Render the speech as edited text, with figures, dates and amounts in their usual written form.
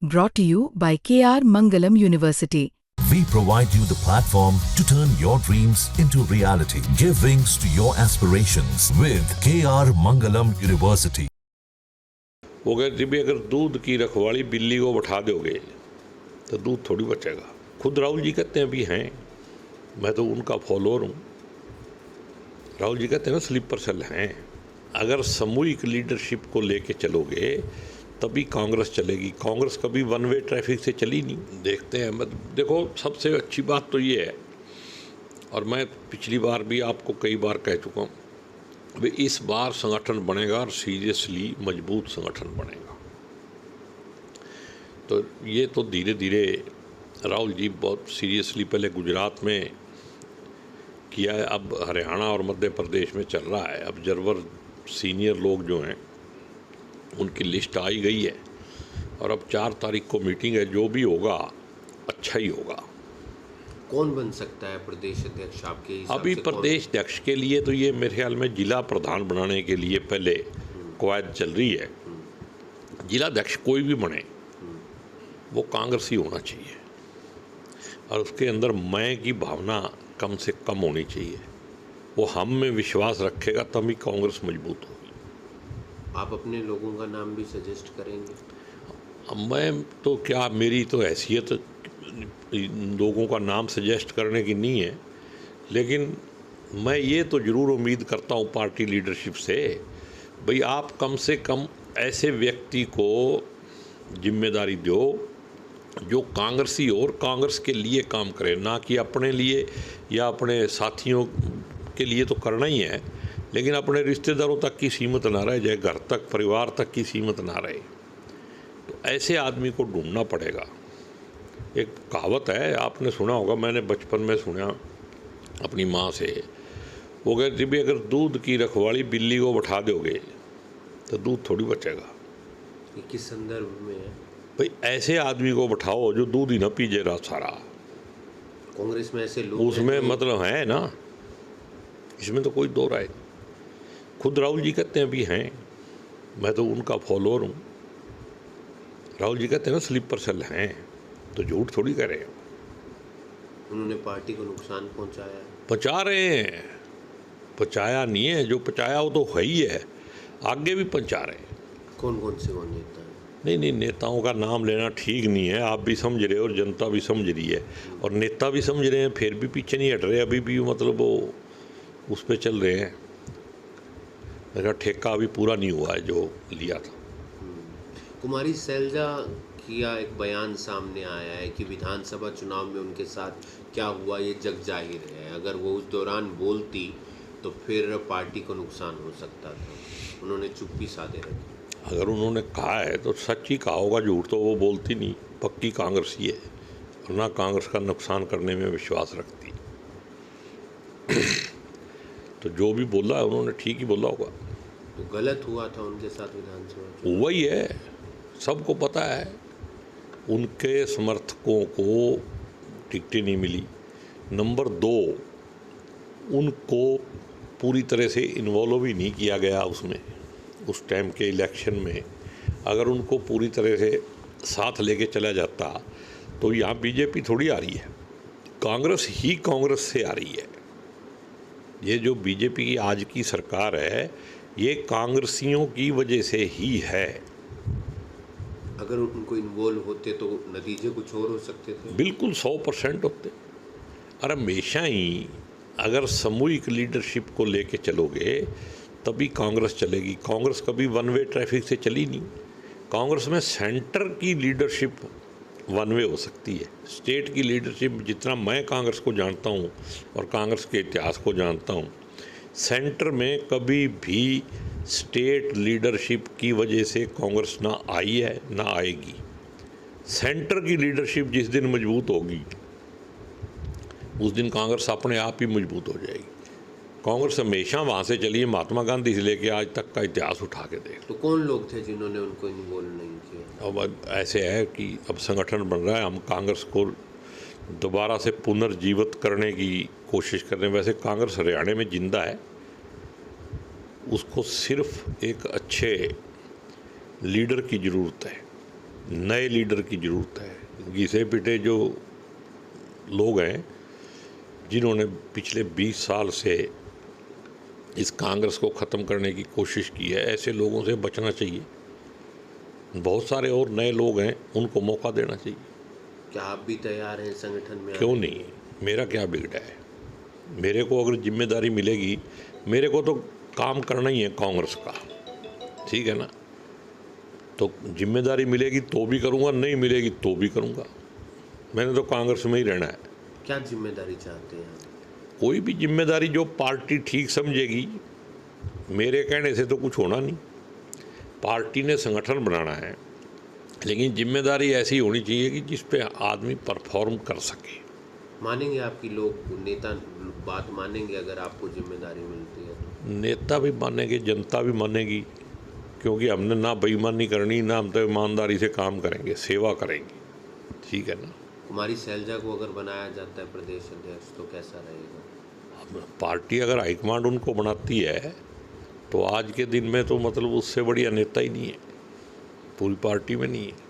Brought to you by KR Mangalam University. We provide you the platform to turn your dreams into reality. Give wings to your aspirations with KR Mangalam University. वो कहते भी अगर दूध की रखवाली बिल्ली को बैठा दोगे तो दूध थोड़ी बचेगा। खुद राहुल जी कहते हैं भी हैं, मैं तो उनका फॉलोअर हूँ। राहुल जी कहते हैं ना स्लीपर सेल हैं। अगर सामूहिक लीडरशिप को लेके चलोगे तभी कांग्रेस चलेगी। कांग्रेस कभी वन वे ट्रैफिक से चली नहीं। देखते हैं, देखो सबसे अच्छी बात तो ये है, और मैं पिछली बार भी आपको कई बार कह चुका हूँ, भाई इस बार संगठन बनेगा और सीरियसली मजबूत संगठन बनेगा। तो ये तो धीरे धीरे राहुल जी बहुत सीरियसली पहले गुजरात में किया है, अब हरियाणा और मध्य प्रदेश में चल रहा है। ऑब्जर्वर सीनियर लोग जो हैं उनकी लिस्ट आई गई है और अब 4 तारीख को मीटिंग है। जो भी होगा अच्छा ही होगा। कौन बन सकता है प्रदेश अध्यक्ष आपके हिसाब अभी से? प्रदेश अध्यक्ष के लिए तो ये मेरे ख्याल में जिला प्रधान बनाने के लिए पहले कवायद चल रही है। जिला अध्यक्ष कोई भी बने वो कांग्रेस ही होना चाहिए और उसके अंदर मैं की भावना कम से कम होनी चाहिए। वो हम में विश्वास रखेगा तभी कांग्रेस मजबूत होगी। आप अपने लोगों का नाम भी सजेस्ट करेंगे? अब मैं तो क्या, मेरी तो हैसियत लोगों का नाम सजेस्ट करने की नहीं है, लेकिन मैं ये तो ज़रूर उम्मीद करता हूँ पार्टी लीडरशिप से, भाई आप कम से कम ऐसे व्यक्ति को जिम्मेदारी दो जो कांग्रेसी और कांग्रेस के लिए काम करे, ना कि अपने लिए या अपने साथियों के लिए तो करना ही है, लेकिन अपने रिश्तेदारों तक की सीमित ना रहे, चाहे घर तक परिवार तक की सीमित ना रहे। तो ऐसे आदमी को ढूंढना पड़ेगा। एक कहावत है, आपने सुना होगा, मैंने बचपन में सुना अपनी माँ से। वो कहती भी अगर दूध की रखवाली बिल्ली को बैठा दोगे तो दूध थोड़ी बचेगा। ये किस संदर्भ में है? भाई ऐसे आदमी को बैठाओ जो दूध ही ना पीजे रहा सारा। कांग्रेस में ऐसे लोग उसमें मतलब है ना, इसमें तो कोई दो राय। खुद राहुल जी कहते हैं भी हैं, मैं तो उनका फॉलोअर हूँ। राहुल जी कहते हैं ना स्लीपर सेल हैं, तो झूठ थोड़ी कह रहे हैं। उन्होंने पार्टी को नुकसान पहुंचाया? पहुँचा रहे हैं, पहुँचाया नहीं है, जो पहुँचाया वो तो है ही है, आगे भी पहुँचा रहे हैं। कौन कौन से वो नेता हैं? नहीं, नेताओं का नाम लेना ठीक नहीं है। आप भी समझ रहे हो और जनता भी समझ रही है और नेता भी समझ रहे हैं, फिर भी पीछे नहीं हट रहे। अभी भी मतलब वो उस पर चल रहे हैं। मेरा ठेका अभी पूरा नहीं हुआ है जो लिया था। कुमारी सैलजा किया एक बयान सामने आया है कि विधानसभा चुनाव में उनके साथ क्या हुआ ये जग जाहिर है। अगर वो उस दौरान बोलती तो फिर पार्टी को नुकसान हो सकता था। उन्होंने चुप्पी साधे रखी। अगर उन्होंने कहा है तो सच ही कहा होगा, झूठ तो वो बोलती नहीं, पक्की कांग्रेस ही है और ना कांग्रेस का नुकसान करने में विश्वास रखती। तो जो भी बोला है उन्होंने ठीक ही बोला होगा। तो गलत हुआ था उनके साथ विधानसभा? वही है, सबको पता है। उनके समर्थकों को टिकटें नहीं मिली। नंबर 2, उनको पूरी तरह से इन्वॉल्व ही नहीं किया गया उसमें, उस टाइम के इलेक्शन में। अगर उनको पूरी तरह से साथ लेके चला जाता तो यहाँ बीजेपी थोड़ी आ रही है, कांग्रेस ही कांग्रेस से आ रही है। ये जो बीजेपी की आज की सरकार है ये कांग्रेसियों की वजह से ही है। अगर उनको इन्वॉल्व होते तो नतीजे कुछ और हो सकते थे? बिल्कुल 100% होते। और हमेशा ही अगर सामूहिक लीडरशिप को लेके चलोगे तभी कांग्रेस चलेगी। कांग्रेस कभी वन वे ट्रैफिक से चली नहीं। कांग्रेस में सेंटर की लीडरशिप वन वे हो सकती है। स्टेट की लीडरशिप, जितना मैं कांग्रेस को जानता हूँ और कांग्रेस के इतिहास को जानता हूँ, सेंटर में कभी भी स्टेट लीडरशिप की वजह से कांग्रेस ना आई है ना आएगी। सेंटर की लीडरशिप जिस दिन मजबूत होगी उस दिन कांग्रेस अपने आप ही मजबूत हो जाएगी। कांग्रेस हमेशा वहाँ से चली है, महात्मा गांधी से लेके आज तक का इतिहास उठा के देख। तो कौन लोग थे जिन्होंने उनको इन्वॉल्व नहीं किया? अब ऐसे है कि अब संगठन बन रहा है, हम कांग्रेस को दोबारा से पुनर्जीवित करने की कोशिश कर रहे हैं। वैसे कांग्रेस हरियाणा में जिंदा है, उसको सिर्फ एक अच्छे लीडर की ज़रूरत है। नए लीडर की ज़रूरत है। घिसे पिटे जो लोग हैं जिन्होंने पिछले 20 साल से इस कांग्रेस को ख़त्म करने की कोशिश की है, ऐसे लोगों से बचना चाहिए। बहुत सारे और नए लोग हैं, उनको मौका देना चाहिए। क्या आप भी तैयार हैं संगठन में? क्यों नहीं, मेरा क्या बिगड़ा है। मेरे को अगर जिम्मेदारी मिलेगी, मेरे को तो काम करना ही है कांग्रेस का, ठीक है ना। तो जिम्मेदारी मिलेगी तो भी करूँगा, नहीं मिलेगी तो भी करूँगा। मैंने तो कांग्रेस में ही रहना है। क्या जिम्मेदारी चाहते हैं? कोई भी जिम्मेदारी जो पार्टी ठीक समझेगी। मेरे कहने से तो कुछ होना नहीं। पार्टी ने संगठन बनाना है, लेकिन जिम्मेदारी ऐसी होनी चाहिए कि जिस पे आदमी परफॉर्म कर सके। मानेंगे आपकी लोग, नेता बात मानेंगे अगर आपको जिम्मेदारी मिलती है तो? नेता भी मानेंगे, जनता भी मानेगी, क्योंकि हमने ना बेईमानी करनी, ना हम तो ईमानदारी से काम करेंगे, सेवा करेंगे, ठीक है ना। कुमारी सैलजा को अगर बनाया जाता है प्रदेश अध्यक्ष तो कैसा रहेगा? पार्टी अगर हाईकमांड उनको बनाती है तो आज के दिन में तो मतलब उससे बढ़िया नेता ही नहीं है, पूरी पार्टी में नहीं है।